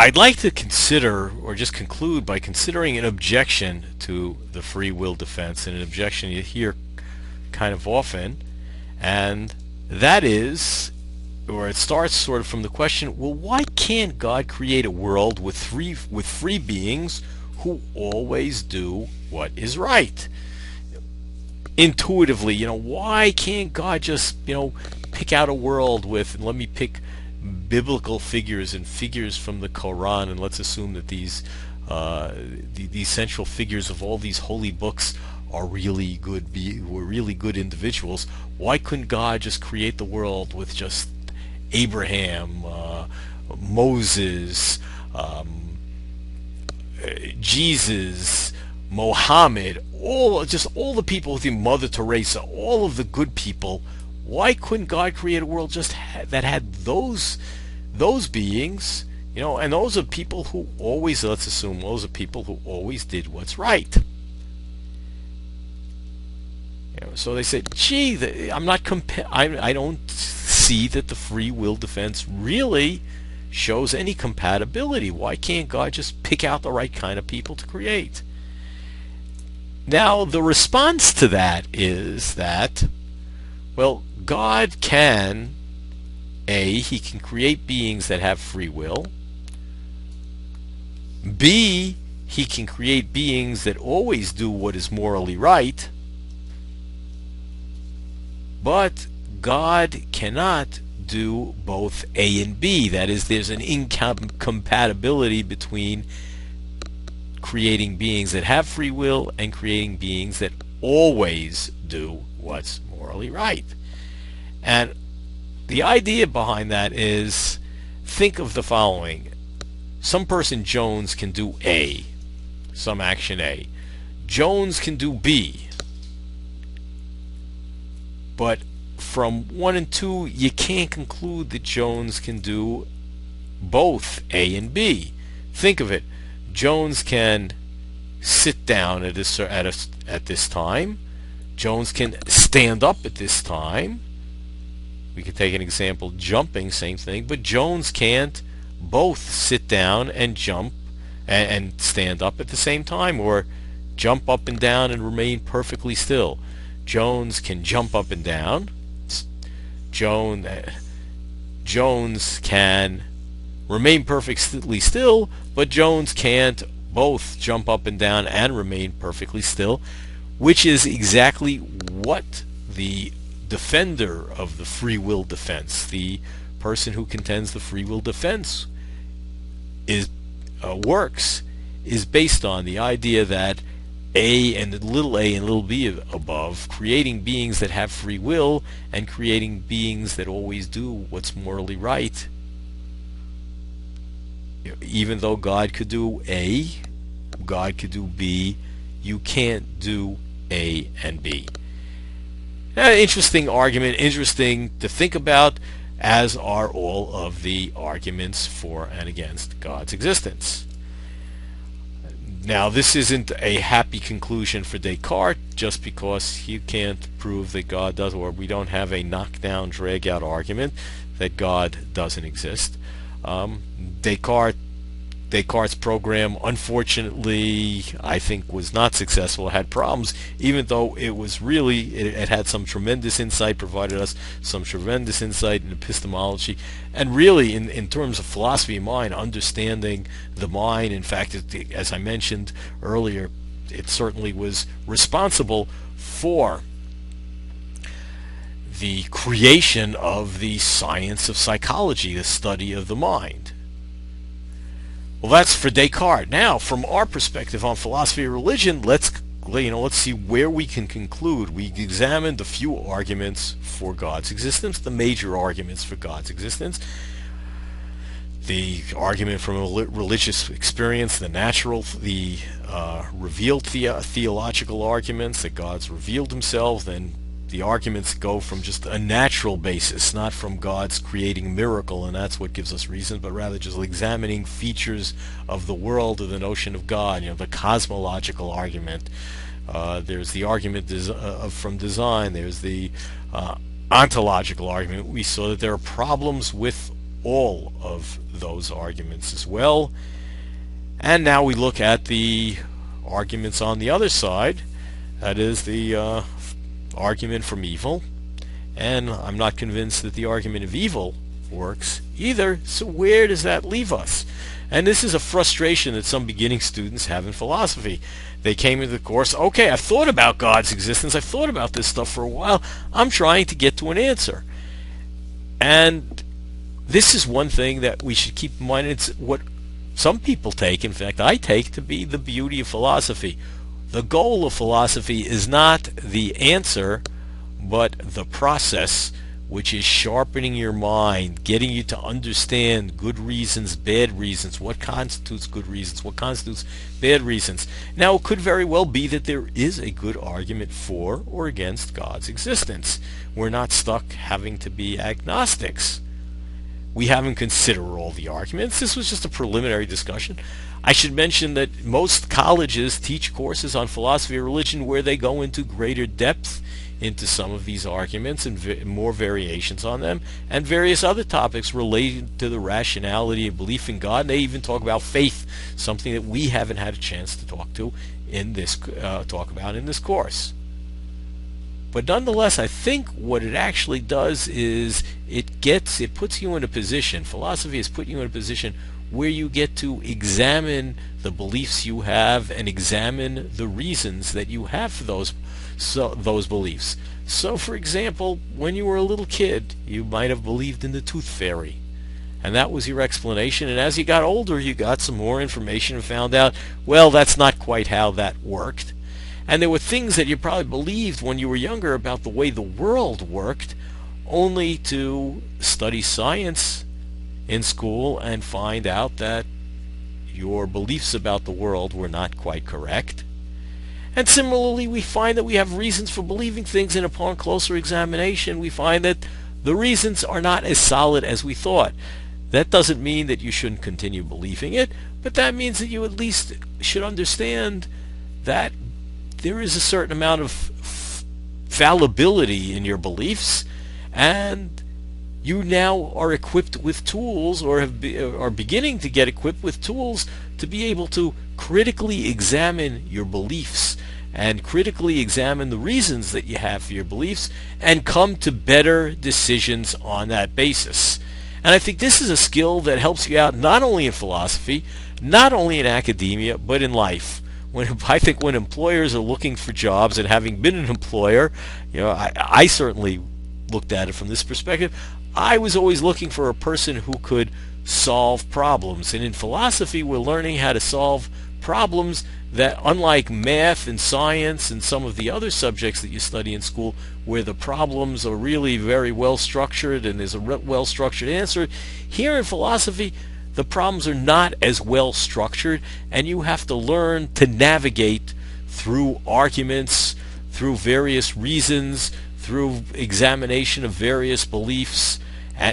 I'd like to consider, or just conclude by considering an objection to the free will defense, and an objection you hear kind of often, and that is, or it starts sort of from the question, well, why can't God create a world with free beings who always do what is right? Intuitively, why can't God just, pick out a world with, and let me pick biblical figures and figures from the Quran, and let's assume that these central figures of all these holy books are really were really good individuals. Why couldn't God just create the world with just Abraham, Moses, Jesus, Mohammed, all the people with Mother Teresa, all of the good people? Why couldn't God create a world just that had those beings? And those are people who always, let's assume, those are people who always did what's right. So they say, gee, I don't see that the free will defense really shows any compatibility. Why can't God just pick out the right kind of people to create? Now, the response to that is that, well, God can, he can create beings that have free will. B, he can create beings that always do what is morally right. But God cannot do both A and B. That is, there's an incompatibility between creating beings that have free will and creating beings that always do what's morally right. And the idea behind that is, think of the following. Some person, Jones, can do A, some action A. Jones can do B. But from 1 and 2, you can't conclude that Jones can do both A and B. Think of it. Jones can sit down at this time. Jones can stand up at this time. We could take an example, jumping, same thing. But Jones can't both sit down and jump and stand up at the same time, or jump up and down and remain perfectly still. Jones can jump up and down. Jones can remain perfectly still, but Jones can't both jump up and down and remain perfectly still, which is exactly what the defender of the free will defense, the person who contends the free will defense works, is based on the idea that a and little b above, creating beings that have free will and creating beings that always do what's morally right. Even though God could do A, God could do B, you can't do A and B. Interesting argument, interesting to think about, as are all of the arguments for and against God's existence. Now, this isn't a happy conclusion for Descartes, just because you can't prove that God does, or we don't have a knockdown, drag-out argument that God doesn't exist. Descartes' program, unfortunately, I think was not successful. It had problems, even though it was really, it had some tremendous insight, provided us some tremendous insight in epistemology, and really in terms of philosophy of mind, understanding the mind. In fact, as I mentioned earlier, it certainly was responsible for the creation of the science of psychology, the study of the mind. Well, that's for Descartes. Now, from our perspective on philosophy of religion, let's see where we can conclude. We examined a few arguments for God's existence, the major arguments for God's existence. The argument from a religious experience, the natural, the revealed theological arguments that God's revealed himself. Then the arguments go from just a natural basis, not from God's creating a miracle, and that's what gives us reason, but rather just examining features of the world, of the notion of God, the cosmological argument. There's the argument from design. There's the ontological argument. We saw that there are problems with all of those arguments as well. And now we look at the arguments on the other side. That is the argument from evil. And I'm not convinced that the argument of evil works either. So where does that leave us? And this is a frustration that some beginning students have in philosophy. They came into the course, okay, I've thought about God's existence, I've thought about this stuff for a while, I'm trying to get to an answer. And this is one thing that we should keep in mind. It's what some people take, in fact I take, to be the beauty of philosophy. The goal of philosophy is not the answer, but the process, which is sharpening your mind, getting you to understand good reasons, bad reasons, what constitutes good reasons, what constitutes bad reasons. Now, it could very well be that there is a good argument for or against God's existence. We're not stuck having to be agnostics. We haven't considered all the arguments. This was just a preliminary discussion. I should mention that most colleges teach courses on philosophy of religion where they go into greater depth into some of these arguments and more variations on them, and various other topics related to the rationality of belief in God. And they even talk about faith, something that we haven't had a chance to talk about in this course. But nonetheless, I think what it actually does is it puts you in a position, philosophy has put you in a position where you get to examine the beliefs you have and examine the reasons that you have for those beliefs. So, for example, when you were a little kid, you might have believed in the tooth fairy, and that was your explanation. And as you got older, you got some more information and found out, well, that's not quite how that worked. And there were things that you probably believed when you were younger about the way the world worked, only to study science in school and find out that your beliefs about the world were not quite correct. And similarly, we find that we have reasons for believing things, and upon closer examination, we find that the reasons are not as solid as we thought. That doesn't mean that you shouldn't continue believing it, but that means that you at least should understand that there is a certain amount of fallibility in your beliefs, and you now are equipped with tools, or are beginning to get equipped with tools to be able to critically examine your beliefs and critically examine the reasons that you have for your beliefs and come to better decisions on that basis. And I think this is a skill that helps you out not only in philosophy, not only in academia, but in life. I think when employers are looking for jobs, and having been an employer, I certainly looked at it from this perspective. I was always looking for a person who could solve problems. And in philosophy, we're learning how to solve problems that, unlike math and science and some of the other subjects that you study in school, where the problems are really very well structured and there's a well structured answer, here in philosophy, the problems are not as well structured, and you have to learn to navigate through arguments, through various reasons, through examination of various beliefs,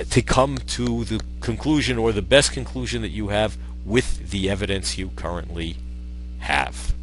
to come to the conclusion, or the best conclusion that you have with the evidence you currently have.